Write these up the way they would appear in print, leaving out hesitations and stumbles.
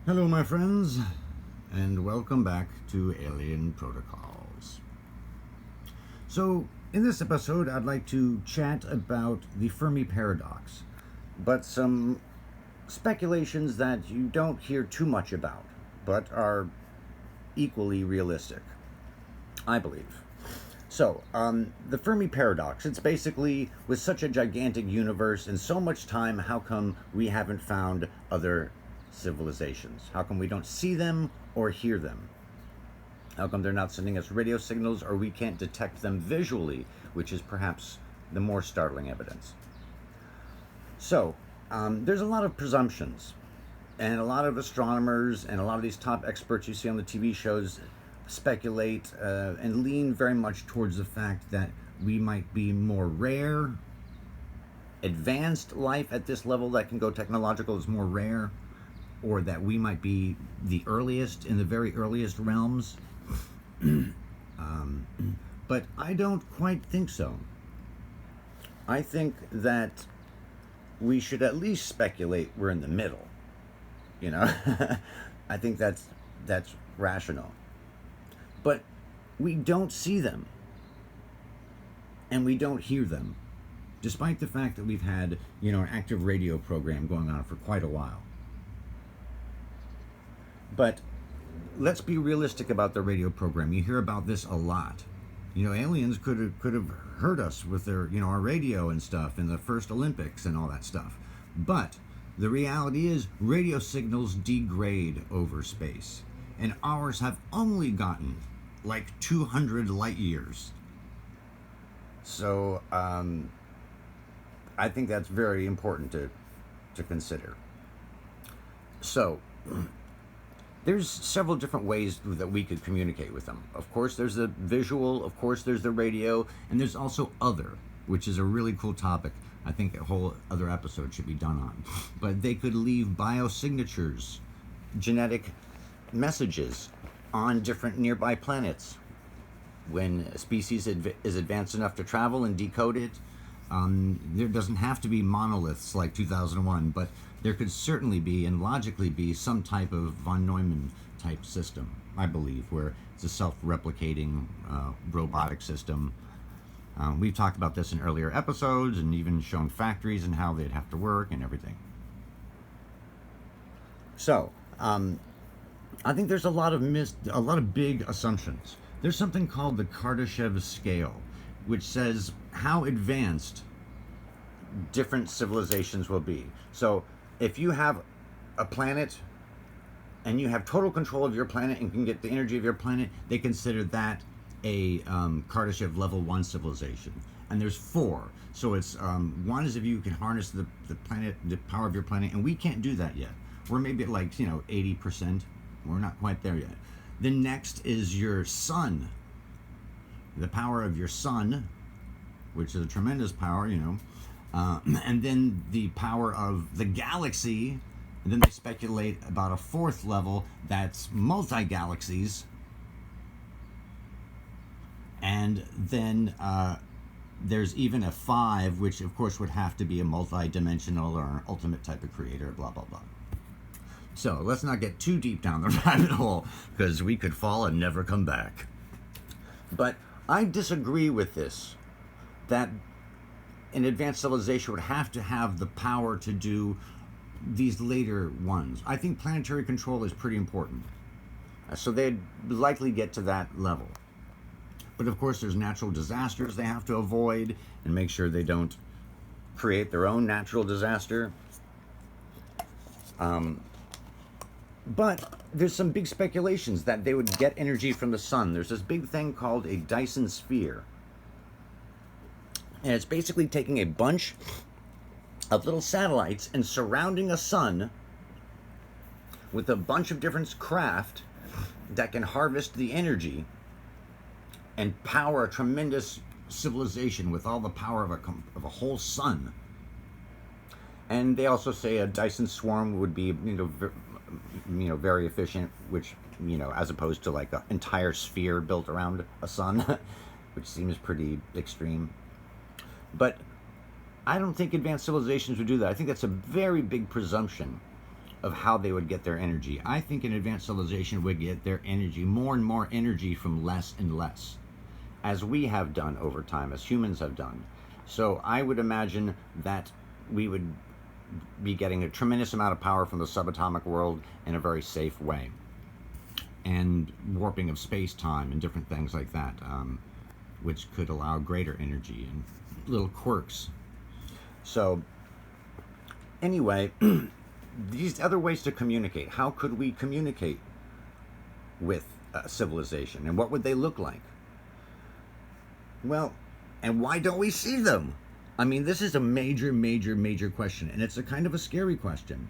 Hello, my friends, and welcome back to Alien Protocols. So, in this episode, I'd like to chat about the Fermi paradox, but some speculations that you don't hear too much about, but are equally realistic, I believe. The Fermi paradox, it's basically with such a gigantic universe and so much time, how come we haven't found other civilizations? How come we don't see them or hear them? How come they're not sending us radio signals or we can't detect them visually, which is perhaps the more startling evidence? There's a lot of presumptions, and a lot of astronomers and a lot of these top experts you see on the TV shows speculate and lean very much towards the fact that we might be more rare. Advanced life at this level that can go technological is more rare, or that we might be the earliest in the very earliest realms. But I don't quite think so. I think that we should at least speculate we're in the middle. You know, I think that's rational. But we don't see them, and we don't hear them, despite the fact that we've had, an active radio program going on for quite a while. But let's be realistic about the radio program. You hear about this a lot. Aliens could have heard us with their, our radio and stuff in the first Olympics and all that stuff. But the reality is radio signals degrade over space, and ours have only gotten like 200 light years. So I think that's very important to consider. So there's several different ways that we could communicate with them. Of course, there's the visual, of course, there's the radio, and there's also other, which is a really cool topic. I think a whole other episode should be done on. But they could leave biosignatures, genetic messages on different nearby planets. When a species is advanced enough to travel and decode it, there doesn't have to be monoliths like 2001, but there could certainly be and logically be some type of von Neumann type system, I believe, where it's a self-replicating robotic system. We've talked about this in earlier episodes and even shown factories and how they'd have to work and everything. I think there's a lot of big assumptions. There's something called the Kardashev scale, which says how advanced different civilizations will be. So if you have a planet and you have total control of your planet and can get the energy of your planet, they consider that a Kardashev level 1 civilization. And there's 4. So it's one is if you can harness the planet, the power of your planet, and we can't do that yet. We're maybe at 80%. We're not quite there yet. The next is your sun, the power of your sun, which is a tremendous power, and then the power of the galaxy, and then they speculate about a 4th level that's multi-galaxies, and then there's even a 5, which of course would have to be a multi-dimensional or an ultimate type of creator, blah, blah, blah. So let's not get too deep down the rabbit hole, because we could fall and never come back. But I disagree with this, that an advanced civilization would have to have the power to do these later ones. I think planetary control is pretty important. So they'd likely get to that level. But of course, there's natural disasters they have to avoid and make sure they don't create their own natural disaster. But there's some big speculations that they would get energy from the sun. There's this big thing called a Dyson sphere. And it's basically taking a bunch of little satellites and surrounding a sun with a bunch of different craft that can harvest the energy and power a tremendous civilization with all the power of a whole sun. And they also say a Dyson swarm would be, very efficient, which, as opposed to like an entire sphere built around a sun, which seems pretty extreme. But I don't think advanced civilizations would do that. I think that's a very big presumption of how they would get their energy. I think an advanced civilization would get their energy, more and more energy, from less and less, as we have done over time, as humans have done. So I would imagine that we would be getting a tremendous amount of power from the subatomic world in a very safe way, and warping of space-time and different things like that, which could allow greater energy and little quirks. So anyway, these other ways to communicate. How could we communicate with a civilization, and what would they look like? Well, and why don't we see them? I mean, this is a major, major, major question, and it's a kind of a scary question.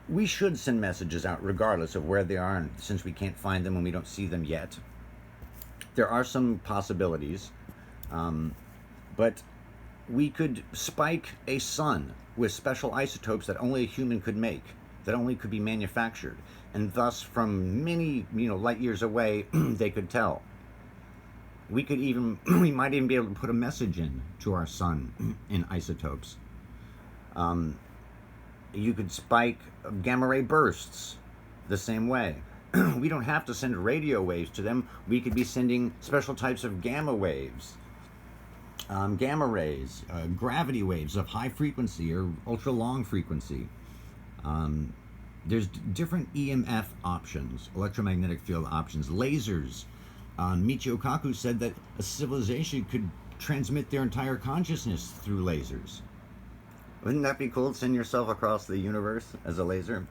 We should send messages out regardless of where they are, and since we can't find them and we don't see them yet, there are some possibilities. But we could spike a sun with special isotopes that only a human could make, that only could be manufactured, and thus from many light years away they could tell. We might even be able to put a message in to our sun in isotopes. You could spike gamma ray bursts the same way. We don't have to send radio waves to them. We could be sending special types of gamma waves, gamma rays, gravity waves of high frequency or ultra long frequency. There's different EMF options, electromagnetic field options, lasers. Michio Kaku said that a civilization could transmit their entire consciousness through lasers. Wouldn't that be cool? Send yourself across the universe as a laser.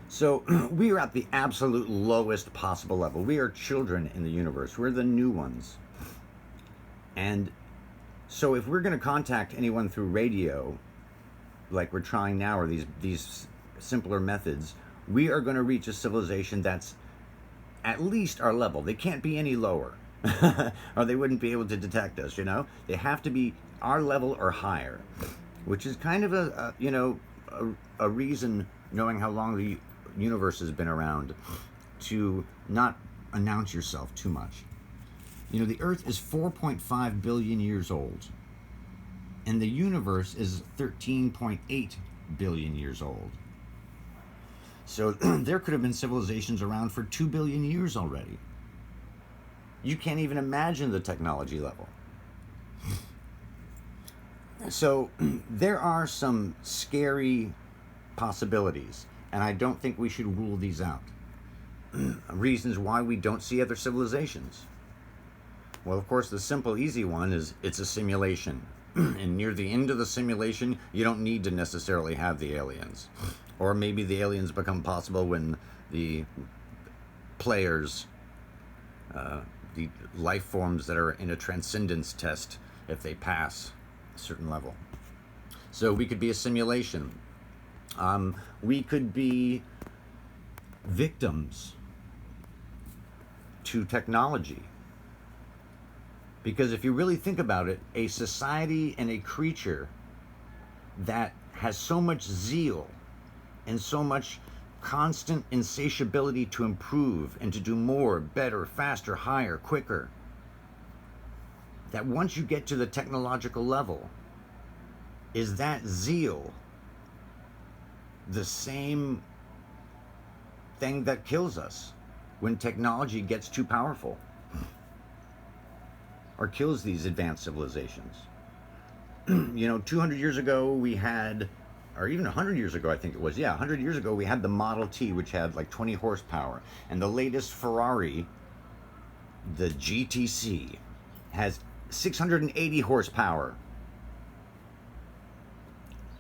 So we are at the absolute lowest possible level. We are children in the universe. We're the new ones. And so if we're going to contact anyone through radio, like we're trying now, or these simpler methods, we are going to reach a civilization that's at least our level. They can't be any lower, or they wouldn't be able to detect us. They have to be our level or higher, which is kind of a reason, knowing how long the universe has been around, to not announce yourself too much. The Earth is 4.5 billion years old, and the universe is 13.8 billion years old. So there could have been civilizations around for 2 billion years already. You can't even imagine the technology level. So there are some scary possibilities, and I don't think we should rule these out. Reasons why we don't see other civilizations. Well, of course, the simple, easy one is it's a simulation. And near the end of the simulation, you don't need to necessarily have the aliens. Or maybe the aliens become possible when the players, the life forms that are in a transcendence test, if they pass a certain level. So we could be a simulation. We could be victims to technology. Because if you really think about it, a society and a creature that has so much zeal and so much constant insatiability to improve and to do more, better, faster, higher, quicker, that once you get to the technological level, is that zeal the same thing that kills us when technology gets too powerful, or kills these advanced civilizations? 200 years ago we had, or even 100 years ago, I think it was, 100 years ago we had the Model T, which had like 20 horsepower. And the latest Ferrari, the GTC, has 680 horsepower.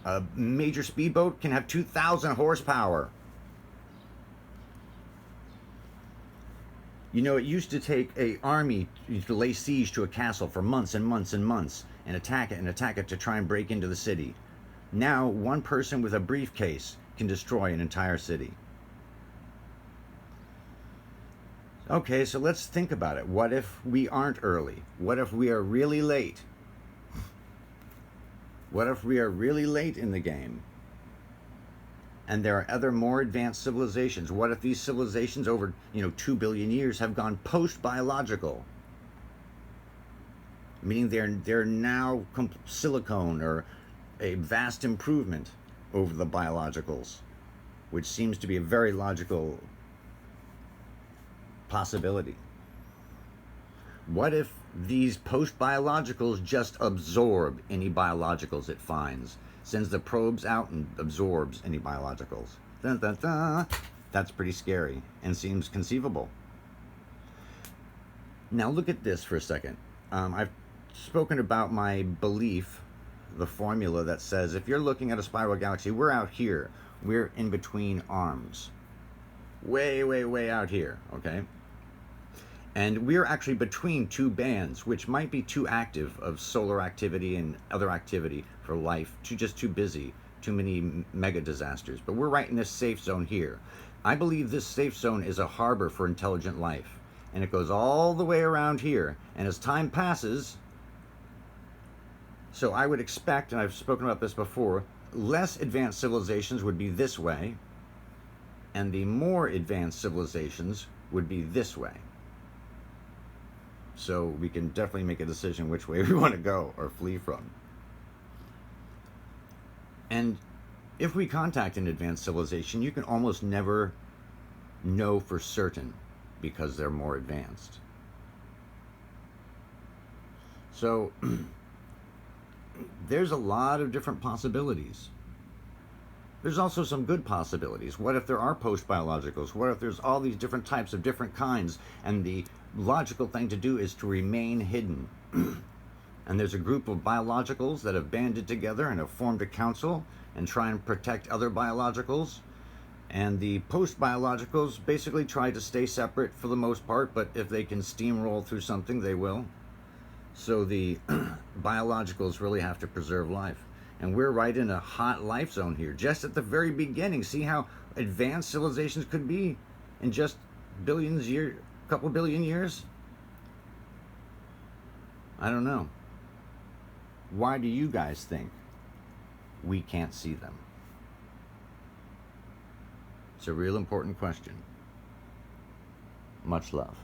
A major speedboat can have 2,000 horsepower. It used to take an army to lay siege to a castle for months and months and months, and attack it to try and break into the city. Now, one person with a briefcase can destroy an entire city. Okay, so let's think about it. What if we aren't early? What if we are really late? What if we are really late in the game? And there are other more advanced civilizations. What if these civilizations over 2 billion years have gone post-biological? Meaning they're now silicone, or a vast improvement. over the biologicals, which seems to be a very logical possibility. What if these post-biologicals just absorb any biologicals it finds, sends the probes out and absorbs any biologicals? Dun, dun, dun. That's pretty scary and seems conceivable. Now look at this for a second. I've spoken about my belief, the formula that says if you're looking at a spiral galaxy, we're out here. We're in between arms. Way, way, way out here, okay? And we're actually between two bands, which might be too active of solar activity and other activity for life, just too busy, too many mega disasters. But we're right in this safe zone here. I believe this safe zone is a harbor for intelligent life. And it goes all the way around here. And as time passes, so I would expect, and I've spoken about this before, less advanced civilizations would be this way, and the more advanced civilizations would be this way. So we can definitely make a decision which way we want to go or flee from. And if we contact an advanced civilization, you can almost never know for certain because they're more advanced. So there's a lot of different possibilities. There's also some good possibilities. What if there are post-biologicals? What if there's all these different types of different kinds, and the logical thing to do is to remain hidden? And there's a group of biologicals that have banded together and have formed a council and try and protect other biologicals. And the post-biologicals basically try to stay separate for the most part, but if they can steamroll through something, they will. So the biologicals really have to preserve life. And we're right in a hot life zone here, just at the very beginning. See how advanced civilizations could be in just couple billion years? I don't know. Why do you guys think we can't see them? It's a real important question. Much love.